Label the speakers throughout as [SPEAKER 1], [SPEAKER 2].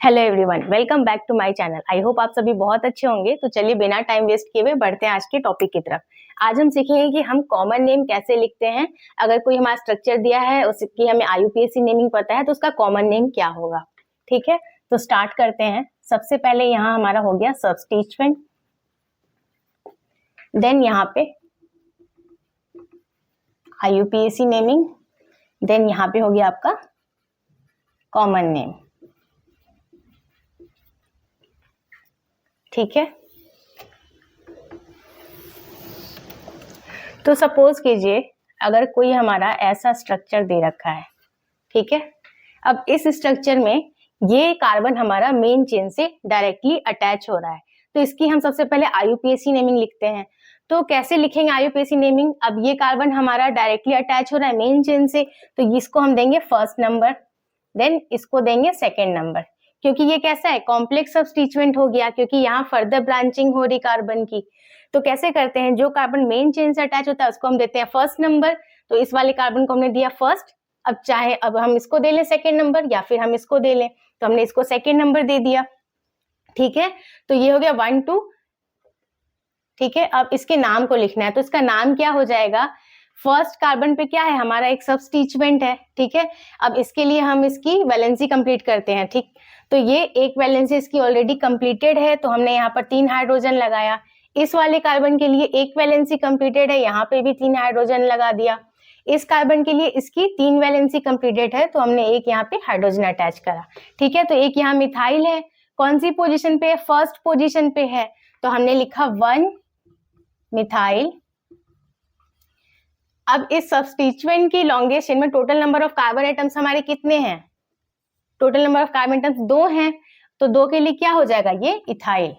[SPEAKER 1] Hello everyone, welcome back to my channel. I hope आप सभी बहुत अच्छे होंगे। तो चलिए बिना टाइम वेस्ट किए हुए बढ़ते हैं आज के टॉपिक की तरफ। आज हम सीखेंगे कि हम कॉमन नेम कैसे लिखते हैं। अगर कोई हमारा स्ट्रक्चर दिया है, उसकी हमें IUPAC नेमिंग पता है, तो उसका कॉमन नेम क्या होगा। ठीक है, तो स्टार्ट करते हैं। सबसे पहले यहाँ हमारा हो गया सब्स्टिट्यूएंट, देन यहाँ पे IUPAC नेमिंग, देन यहाँ पे हो गया आपका कॉमन नेम। ठीक है, तो सपोज कीजिए अगर कोई हमारा ऐसा स्ट्रक्चर दे रखा है। ठीक है, अब इस स्ट्रक्चर में ये कार्बन हमारा मेन चेन से डायरेक्टली अटैच हो रहा है, तो इसकी हम सबसे पहले IUPAC नेमिंग लिखते हैं। तो कैसे लिखेंगे IUPAC नेमिंग? अब ये कार्बन हमारा डायरेक्टली अटैच हो रहा है मेन चेन से, तो इसको हम देंगे फर्स्ट नंबर, देन इसको देंगे सेकेंड नंबर, क्योंकि ये कैसा है, कॉम्प्लेक्स सब्स्टिट्यूएंट हो गया, क्योंकि यहाँ फर्दर ब्रांचिंग हो रही कार्बन की। तो कैसे करते हैं, जो कार्बन मेन चेन से अटैच होता है उसको हम देते हैं फर्स्ट नंबर। तो इस वाले कार्बन को हमने दिया फर्स्ट। अब चाहे अब हम इसको दे लें सेकेंड नंबर या फिर हम इसको दे लें, तो हमने इसको सेकेंड नंबर दे दिया। ठीक है, तो ये हो गया 1 2। ठीक है, अब इसके नाम को लिखना है, तो इसका नाम क्या हो जाएगा? फर्स्ट कार्बन पे क्या है हमारा, एक सब्स्टिट्यूएंट है। ठीक है, अब इसके लिए हम इसकी वैलेंसी कंप्लीट करते हैं। ठीक, तो ये एक वैलेंसी इसकी ऑलरेडी कंप्लीटेड है, तो हमने यहाँ पर 3 हाइड्रोजन लगाया। इस वाले कार्बन के लिए एक वैलेंसी कंप्लीटेड है, यहाँ पे भी 3 हाइड्रोजन लगा दिया। इस कार्बन के लिए इसकी 3 वैलेंसी कंप्लीटेड है, तो हमने एक यहाँ पे हाइड्रोजन अटैच करा। ठीक है, तो एक यहाँ मिथाइल है, कौन सी पोजीशन पे है? फर्स्ट पोजीशन पे है, तो हमने लिखा 1 मिथाइल। अब इस सब्स्टिट्यूएंट की लॉन्गेस्ट चेन में total number of carbon atoms हमारे कितने हैं? Total number of carbon atoms 2 हैं, तो 2 के लिए क्या हो जाएगा? ये इथाइल।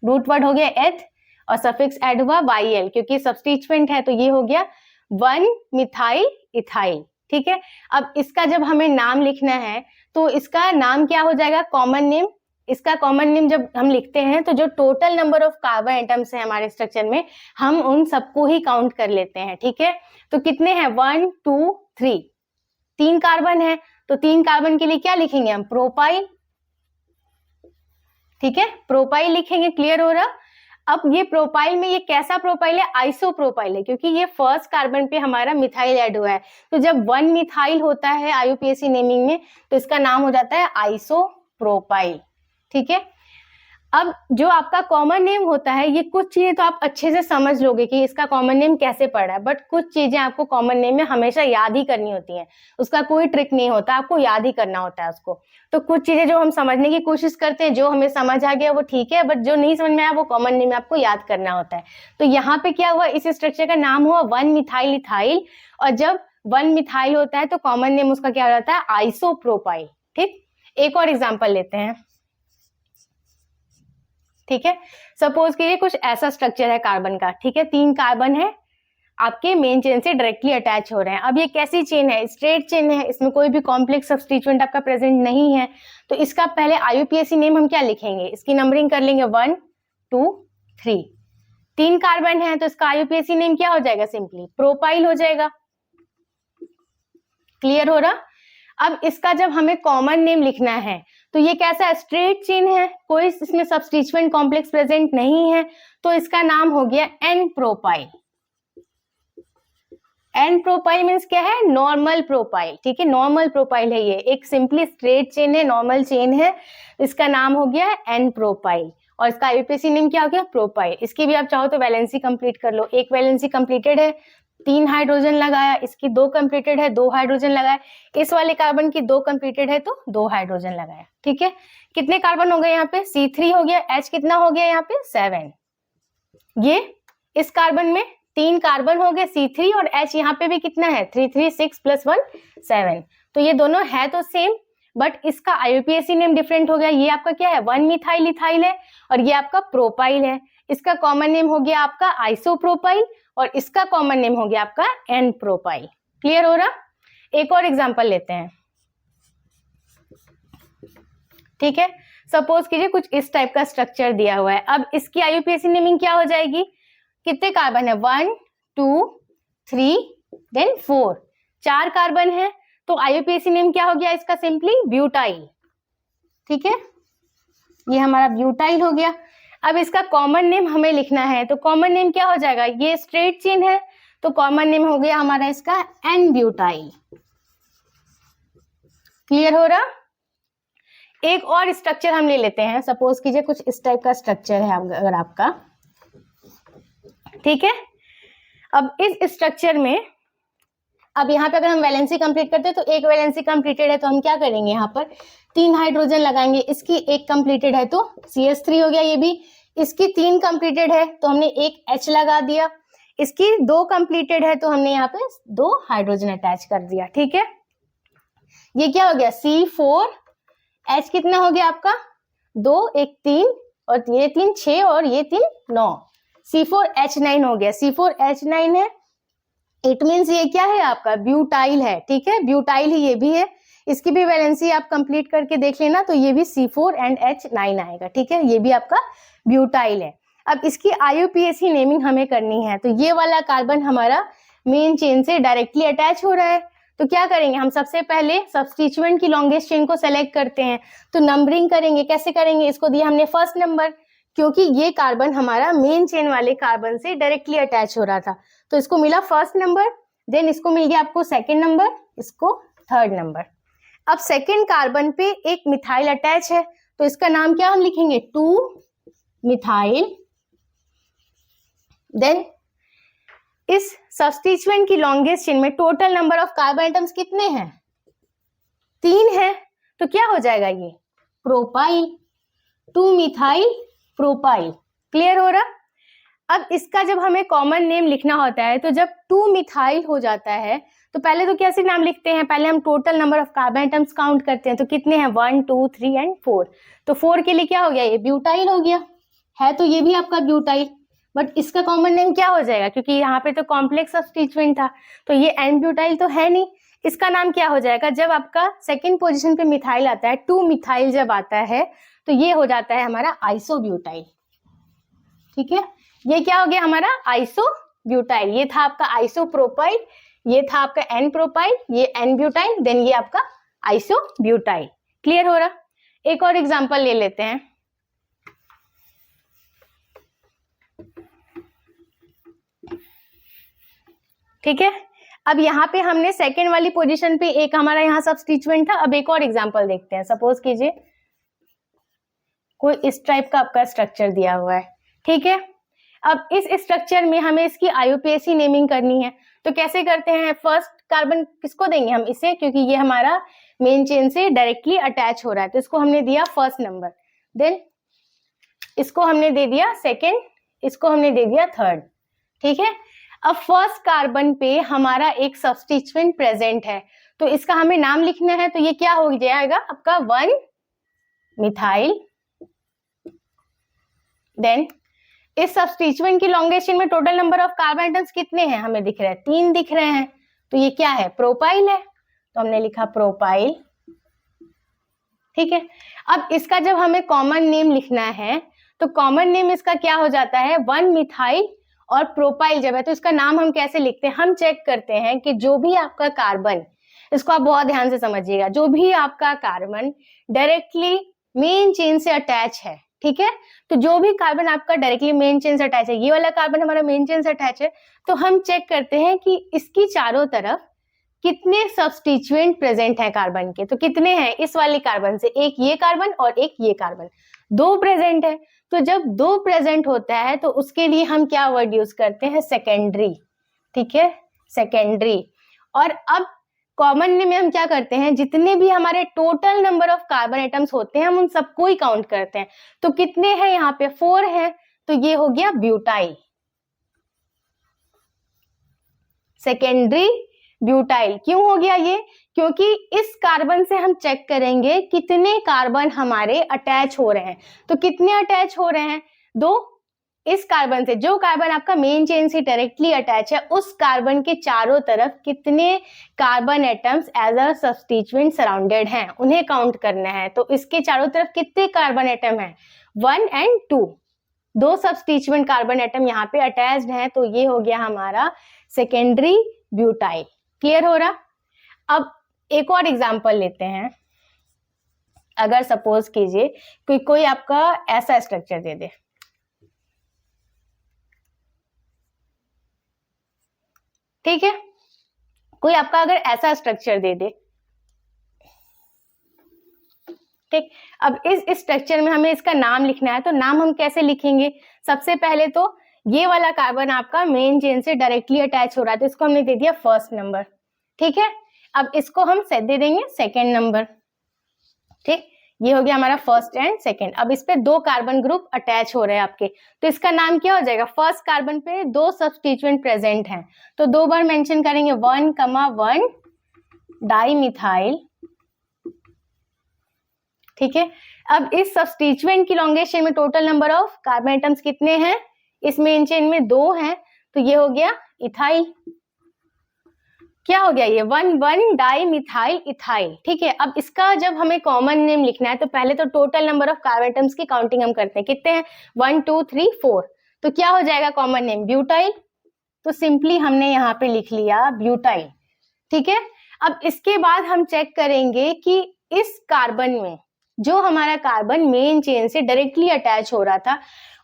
[SPEAKER 1] रूट वर्ड हो गया एथ और सफिक्स ऐड हुआ YL, क्योंकि सब्स्टिट्यूएंट है, तो ये हो गया 1 मिथाइल इथाइल। ठीक है, अब इसका जब हमें नाम लिखना है, तो इसका नाम क्या हो जाएगा? Common name. इसका कॉमन नेम जब हम लिखते हैं, तो जो total number of carbon atoms है हमारे स्ट्रक्चर में, हम उन सबको ही काउंट कर लेते हैं। ठीक है, तो कितने हैं? 1 2 3, 3 कार्बन है, तो 3 कार्बन के लिए क्या लिखेंगे हम? प्रोपाइल। ठीक है, प्रोपाइल लिखेंगे। क्लियर हो रहा? अब ये प्रोपाइल में ये कैसा प्रोपाइल है? आइसोप्रोपाइल है, क्योंकि ये फर्स्ट कार्बन पे हमारा मिथाइल ऐड हुआ है। तो जब 1 मिथाइल होता है IUPAC नेमिंग में, तो इसका नाम हो जाता है आइसोप्रोपाइल। ठीक है, अब जो आपका कॉमन नेम होता है, ये कुछ चीजें तो आप अच्छे से समझ लोगे कि इसका कॉमन नेम कैसे पड़ा है, बट कुछ चीजें आपको कॉमन नेम में हमेशा याद ही करनी होती हैं। उसका कोई ट्रिक नहीं होता, आपको याद ही करना होता है उसको। तो कुछ चीजें जो हम समझने की कोशिश करते हैं, जो हमें समझ आ गया वो ठीक है, बट जो नहीं समझ में आया वो कॉमन नेम में आपको याद करना होता है। तो यहाँ पे क्या हुआ, इस स्ट्रक्चर का नाम हुआ 1 मिथाइल इथाइल, और जब 1 मिथाइल होता है तो कॉमन नेम उसका क्या हो जाता है? आइसोप्रोपाइल। ठीक, एक और एग्जाम्पल लेते हैं। ठीक है, सपोज कीजिए कुछ ऐसा स्ट्रक्चर है कार्बन का। ठीक है, 3 कार्बन है, आपके मेन चेन से डायरेक्टली अटैच हो रहे हैं। अब ये कैसी चेन है? स्ट्रेट चेन है, इसमें कोई भी कॉम्प्लेक्स सब्स्टिट्यूएंट आपका प्रेजेंट नहीं है। तो इसका पहले IUPAC नेम हम क्या लिखेंगे? इसकी नंबरिंग कर लेंगे 1 2 3। 3 कार्बन है, तो इसका IUPAC नेम क्या हो जाएगा? सिंपली प्रोपाइल हो जाएगा। क्लियर हो रहा? अब इसका जब हमें कॉमन नेम लिखना है, तो ये कैसा? स्ट्रेट चेन है, कोई इसमें सब्स्टिट्यूएंट कॉम्प्लेक्स प्रेजेंट नहीं है, तो इसका नाम हो गया N propyl. N propyl means क्या है? Normal propyl. ठीक है, नॉर्मल प्रोपाइल है, ये एक सिंपली स्ट्रेट चेन है, नॉर्मल चेन है, इसका नाम हो गया N प्रोपाइल। और इसका IUPAC नेम क्या हो गया? प्रोपाइल। इसकी भी आप चाहो तो वैलेंसी कंप्लीट कर लो। एक वैलेंसी कंप्लीटेड है, 3 हाइड्रोजन लगाया, इसकी 2 कंप्लीटेड है, 2 हाइड्रोजन लगाया, इस वाले कार्बन की 2 कंप्लीटेड है, तो 2 हाइड्रोजन लगाया। ठीक है, कितने कार्बन हो गए यहाँ पे? C3 हो गया। H कितना हो गया यहाँ पे? 7। ये इस कार्बन में 3 कार्बन हो गए C3, और H यहाँ पे भी कितना है? 3 3 6 + 1 7। तो ये दोनों है तो सेम, बट इसका IUPAC नेम डिफरेंट हो गया। ये आपका क्या है? 1 मिथाइल इथाइल है, और ये आपका प्रोपाइल है। इसका कॉमन नेम हो गया आपका आइसोप्रोपाइल, और इसका कॉमन नेम हो गया आपका N प्रोपाइल। क्लियर हो रहा? एक और एग्जांपल लेते हैं। ठीक है, सपोज कीजिए कुछ इस टाइप का स्ट्रक्चर दिया हुआ है। अब इसकी IUPAC नेमिंग क्या हो जाएगी? कितने कार्बन है? 1 2 3 देन 4, 4 कार्बन है, तो IUPAC नेम क्या हो गया इसका? Simply butyl. ठीक है, ये हमारा ब्यूटाइल हो गया। अब इसका कॉमन नेम हमें लिखना है, तो कॉमन नेम क्या हो जाएगा, ये स्ट्रेट चेन है तो कॉमन नेम हो गया हमारा इसका एन ब्यूटाइल। क्लियर हो रहा। एक और स्ट्रक्चर हम ले लेते हैं, सपोज कीजिए कुछ इस टाइप का स्ट्रक्चर है अगर आपका, ठीक है। अब इस स्ट्रक्चर में, अब यहाँ पे अगर हम वैलेंसी कंप्लीट करते हैं तो एक वैलेंसी कंप्लीटेड है तो हम क्या करेंगे, यहाँ पर 3 हाइड्रोजन लगाएंगे। इसकी एक कंप्लीटेड है तो CH3 हो गया, ये भी। इसकी 3 कंप्लीटेड है तो हमने एक H लगा दिया। इसकी 2 कंप्लीटेड है तो हमने यहाँ पे 2 हाइड्रोजन अटैच कर दिया, ठीक है। ये क्या हो गया, C4H कितना हो गया आपका, 2 1 3 और ये 3 6 और ये 3 9, C4H9 हो गया। C4H9 है, इट मीन्स ये क्या है आपका, ब्यूटाइल है, ठीक है, ब्यूटाइल ही ये भी है। इसकी भी वैलेंसी आप कंप्लीट करके देख लेना, तो ये भी C4 and H9 आएगा, ठीक है, ये भी आपका ब्यूटाइल है। अब इसकी IUPAC नेमिंग हमें करनी है, तो ये वाला कार्बन हमारा मेन चेन से डायरेक्टली अटैच हो रहा है, तो क्या करेंगे हम, सबसे पहले सब्स्टिट्यूएंट की लॉन्गेस्ट चेन को सेलेक्ट करते हैं, तो नंबरिंग करेंगे। कैसे करेंगे, इसको दिया हमने फर्स्ट नंबर, क्योंकि ये कार्बन हमारा मेन चेन वाले कार्बन से डायरेक्टली अटैच हो रहा था, तो इसको मिला फर्स्ट नंबर। देन इसको मिल गया आपको सेकंड नंबर, इसको थर्ड नंबर। अब सेकंड कार्बन पे एक मिथाइल अटैच है, तो इसका नाम क्या हम लिखेंगे, 2 मिथाइल। देन इस सब्स्टिट्यूएंट की लॉन्गेस्ट चेन में total number of carbon atoms कितने हैं, 3 है, तो क्या हो जाएगा ये प्रोपाइल, 2 मिथाइल प्रोपाइल। क्लियर हो रहा। अब इसका जब हमें कॉमन नेम लिखना होता है, तो जब 2 मिथाइल हो जाता है तो पहले तो कैसे नाम लिखते हैं, पहले हम total number of carbon atoms count करते हैं, तो कितने हैं 1 2 3 एंड 4, तो 4 के लिए क्या हो गया, ये ब्यूटाइल हो गया है, तो ये भी आपका ब्यूटाइल। बट इसका कॉमन नेम क्या हो जाएगा, क्योंकि यहाँ पे तो कॉम्प्लेक्स सब्स्टिट्यूएंट था, तो ये एन ब्यूटाइल तो है नहीं, इसका नाम क्या हो जाएगा, जब आपका सेकेंड पोजिशन पे मिथाइल आता है, 2 मिथाइल जब आता है तो ये हो जाता है हमारा आइसोब्यूटाइल, ठीक है। ये क्या हो गया हमारा आइसोब्यूटाइल, ये था आपका आइसोप्रोपाइल, ये था आपका एन प्रोपाइल, ये एन ब्यूटाइल, देन ये आपका आइसोब्यूटाइल। क्लियर हो रहा। एक और एग्जांपल ले लेते हैं, ठीक है। अब यहाँ पे हमने सेकेंड वाली पोजीशन पे एक हमारा यहाँ सब्स्टिट्यूएंट था। अब एक और एग्जांपल देखते हैं, सपोज कीजिए कोई इस टाइप का आपका स्ट्रक्चर दिया हुआ है, ठीक है। अब इस स्ट्रक्चर में हमें इसकी IUPAC नेमिंग करनी है, तो कैसे करते हैं, फर्स्ट कार्बन किसको देंगे हम, इसे, क्योंकि ये हमारा मेन चेन से डायरेक्टली अटैच हो रहा है, तो इसको हमने दिया फर्स्ट नंबर। देन इसको हमने दे दिया सेकेंड, इसको हमने दे दिया थर्ड, ठीक है। अब फर्स्ट कार्बन पे हमारा एक सब्स्टिट्यूएंट प्रेजेंट है, तो इसका हमें नाम लिखना है, तो ये क्या हो जाएगा आपका 1 मिथाइल। देन इस सब्स्टिट्यूएंट की लॉन्गेस्ट चेन में total number of carbon atoms कितने हैं, हमें दिख रहे हैं 3 दिख रहे हैं, तो ये क्या है प्रोपाइल है, तो हमने लिखा प्रोपाइल, ठीक है। अब इसका जब हमें कॉमन नेम लिखना है, तो कॉमन नेम इसका क्या हो जाता है, 1 मिथाइल और प्रोपाइल जब है तो इसका नाम हम कैसे लिखते हैं, हम चेक करते हैं कि जो भी आपका कार्बन, इसको आप बहुत ध्यान से समझिएगा, जो भी आपका कार्बन डायरेक्टली मेन चेन से अटैच है, ठीक है, तो जो भी कार्बन आपका डायरेक्टली मेन चेन से अटैच है, ये वाला कार्बन हमारा मेन चेन से अटैच है, तो हम चेक करते हैं कि इसकी चारों तरफ कितने सब्स्टिट्यूएंट प्रेजेंट है कार्बन के, तो कितने हैं इस वाले कार्बन से, एक ये कार्बन और एक ये कार्बन, 2 प्रेजेंट है। तो जब 2 प्रेजेंट होता है तो उसके लिए हम क्या वर्ड यूज करते हैं, सेकेंडरी, ठीक है, सेकेंडरी। और अब कॉमन में हम क्या करते हैं, जितने भी हमारे total number of carbon atoms होते हैं हम उन सबको ही काउंट करते हैं, तो कितने हैं यहाँ पे 4 है, तो ये हो गया ब्यूटाइल, सेकेंडरी ब्यूटाइल। क्यों हो गया ये, क्योंकि इस कार्बन से हम चेक करेंगे कितने कार्बन हमारे अटैच हो रहे हैं, तो कितने अटैच हो रहे हैं, 2। इस कार्बन से, जो कार्बन आपका मेन चेन से डायरेक्टली अटैच है, उस कार्बन के चारों तरफ कितने carbon atoms as a substituent surrounded हैं, उन्हें काउंट करना है। तो इसके चारों तरफ कितने कार्बन एटम हैं, 1 and 2, 2 सब्स्टिट्यूएंट कार्बन एटम यहाँ पे अटैच्ड हैं, तो ये हो गया हमारा सेकेंडरी ब्यूटाइल। क्लियर हो रहा। अब एक और एग्जांपल लेते हैं, अगर सपोज कीजिए कोई आपका ऐसा स्ट्रक्चर दे दे, ठीक है, कोई आपका अगर ऐसा स्ट्रक्चर दे दे, ठीक। अब इस स्ट्रक्चर में हमें इसका नाम लिखना है, तो नाम हम कैसे लिखेंगे? सबसे पहले तो ये वाला कार्बन आपका मेन चेन से डायरेक्टली अटैच हो रहा है, तो इसको हमने दे दिया फर्स्ट नंबर, ठीक है। अब इसको हम दे देंगे सेकेंड नंबर, ठीक। ये हो गया हमारा फर्स्ट एंड सेकेंड। अब इस पे 2 कार्बन ग्रुप अटैच हो रहे हैं आपके, तो इसका नाम क्या हो जाएगा? फर्स्ट कार्बन पे 2 सब्स्टिट्यूएंट प्रेजेंट हैं, तो 2 बार मेंशन करेंगे 1,1 डाइमिथाइल, ठीक है। अब इस सब्स्टिट्यूएंट की लॉन्गेस्ट चेन में total number of carbon atoms कितने हैं? इस मेन चेन में 2 हैं, तो ये हो गया इथाइल। क्या हो गया? ये 1,1 डाइमिथाइल इथाइल, ठीक है। अब इसका जब हमें कॉमन नेम लिखना है, तो पहले तो total number of carbon atoms की काउंटिंग हम करते हैं, कितने हैं? 1 2 3 4, तो क्या हो जाएगा कॉमन नेम? ब्यूटाइल। तो सिंपली हमने यहाँ पे लिख लिया ब्यूटाइल, ठीक है। अब इसके बाद हम चेक करेंगे कि इस कार्बन में जो हमारा कार्बन मेन चेन से डायरेक्टली अटैच हो रहा था,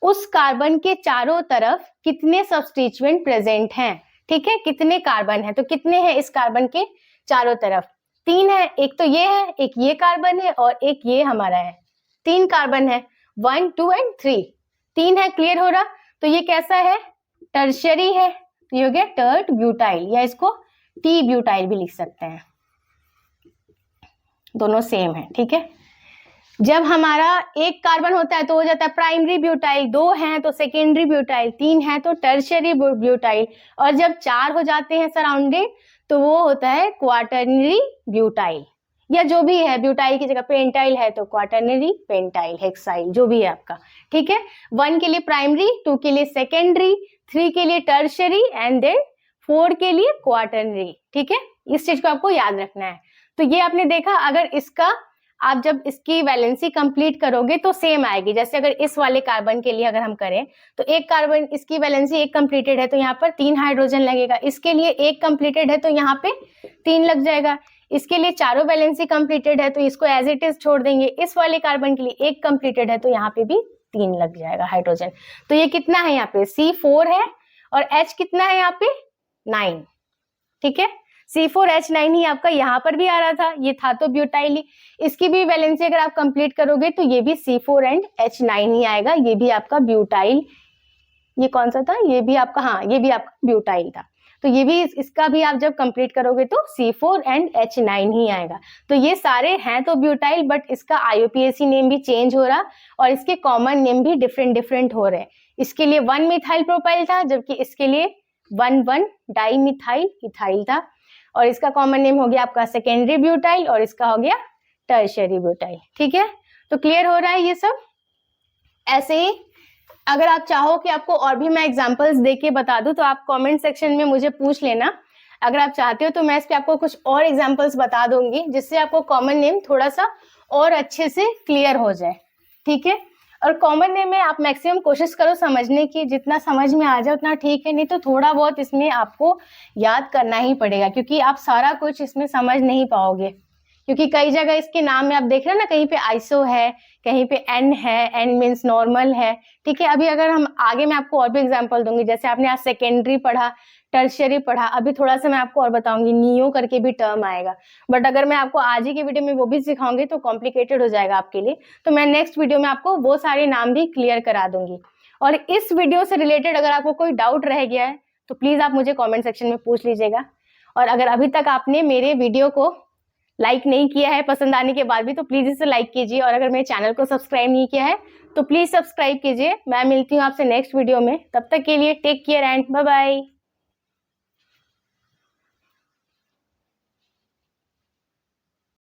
[SPEAKER 1] उस कार्बन के चारों तरफ कितने सब्स्टिट्यूएंट प्रेजेंट हैं, ठीक है। कितने कार्बन है? तो कितने हैं इस कार्बन के चारों तरफ? 3 है। एक तो ये है, एक ये कार्बन है और एक ये हमारा है। 3 कार्बन है, 1 2 एंड 3, 3 है। क्लियर हो रहा? तो ये कैसा है? टर्शियरी है, तो ये हो गया टर्ट ब्यूटाइल, या इसको टी ब्यूटाइल भी लिख सकते हैं, दोनों सेम है, ठीक है। जब हमारा एक कार्बन होता है तो हो जाता है प्राइमरी ब्यूटाइल, 2 हैं तो सेकेंडरी ब्यूटाइल, 3 है तो टर्शियरी ब्यूटाइल, और जब 4 हो जाते हैं सराउंडेड तो वो होता है क्वाटरनरी ब्यूटाइल, या जो भी है, ब्यूटाइल की जगह पेंटाइल है तो क्वाटरनरी, पेंटाइल, हेक्साइल, जो भी है आपका, ठीक है। 1 के लिए प्राइमरी, 2 के लिए सेकेंडरी, 3 के लिए टर्शियरी एंड देन 4 के लिए क्वाटरनरी, ठीक है। इस चीज को आपको याद रखना है। तो ये आपने देखा, अगर इसका आप जब इसकी वैलेंसी कंप्लीट करोगे तो सेम आएगी। जैसे अगर इस वाले कार्बन के लिए अगर हम करें, तो एक कार्बन, इसकी वैलेंसी 1 कंप्लीटेड है तो यहाँ पर 3 हाइड्रोजन लगेगा, इसके लिए 1 कंप्लीटेड है तो यहाँ पे 3 लग जाएगा, इसके लिए चारों वैलेंसी कंप्लीटेड है तो इसको एज इट इज छोड़ देंगे, इस वाले कार्बन के लिए 1 कंप्लीटेड है तो यहाँ पे भी 3 लग जाएगा हाइड्रोजन। तो ये कितना है? यहाँ पे C4 है, और H कितना है यहाँ पे? 9, ठीक है। C4H9 ही आपका यहाँ पर भी आ रहा था, ये था तो ब्यूटाइल ही, इसकी भी वैलेंसी अगर आप कंप्लीट करोगे तो ये भी C4 एंड H9 ही आएगा, ये भी आपका ब्यूटाइल। ये कौन सा था? ये भी आपका, हाँ, ये भी आपका ब्यूटाइल था। तो ये भी, इसका भी आप जब कंप्लीट करोगे तो C4 एंड H9 ही आएगा। तो ये सारे हैं तो ब्यूटाइल, बट इसका IUPAC नेम भी चेंज हो रहा और इसके कॉमन नेम भी डिफरेंट हो रहे हैं। इसके लिए 1 मिथाइल प्रोपाइल था, जबकि इसके लिए 1,1 डाइमिथाइल इथाइल था, और इसका कॉमन नेम हो गया आपका सेकेंडरी ब्यूटाइल, और इसका हो गया टर्शियरी ब्यूटाइल, ठीक है। तो क्लियर हो रहा है ये सब? ऐसे ही अगर आप चाहो कि आपको और भी मैं एग्जांपल्स देके बता दूं तो आप कमेंट सेक्शन में मुझे पूछ लेना। अगर आप चाहते हो तो मैं इस पे आपको कुछ और एग्जांपल्स बता दूंगी, जिससे आपको कॉमन नेम थोड़ा सा और अच्छे से क्लियर हो जाए, ठीक है। और कॉमन नेम में आप मैक्सिमम कोशिश करो समझने की, जितना समझ में आ जाए उतना ठीक है, नहीं तो थोड़ा बहुत इसमें आपको याद करना ही पड़ेगा, क्योंकि आप सारा कुछ इसमें समझ नहीं पाओगे। क्योंकि कई जगह इसके नाम में आप देख रहे हैं ना, कहीं पे आइसो है, कहीं पे एन है, एन मीन्स नॉर्मल है, ठीक है। अभी अगर हम आगे मैं आपको और भी एग्जांपल दूंगी, जैसे आपने आज सेकेंडरी पढ़ा, टर्शियरी पढ़ा, अभी थोड़ा सा मैं आपको और बताऊंगी, नियो करके भी टर्म आएगा, बट अगर मैं आपको आज ही की वीडियो में वो भी सिखाऊंगी तो कॉम्प्लिकेटेड हो जाएगा आपके लिए, तो मैं नेक्स्ट वीडियो में आपको वो सारे नाम भी क्लियर करा दूंगी। और इस वीडियो से रिलेटेड अगर आपको कोई डाउट रह गया है तो प्लीज आप मुझे कॉमेंट सेक्शन में पूछ लीजिएगा। और अगर अभी तक आपने मेरे वीडियो को लाइक नहीं किया है पसंद आने के बाद भी, तो प्लीज इसे लाइक कीजिए, और अगर मेरे चैनल को सब्सक्राइब नहीं किया है तो प्लीज सब्सक्राइब कीजिए। मैं मिलती हूँ आपसे नेक्स्ट वीडियो में, तब तक के लिए take care and bye bye.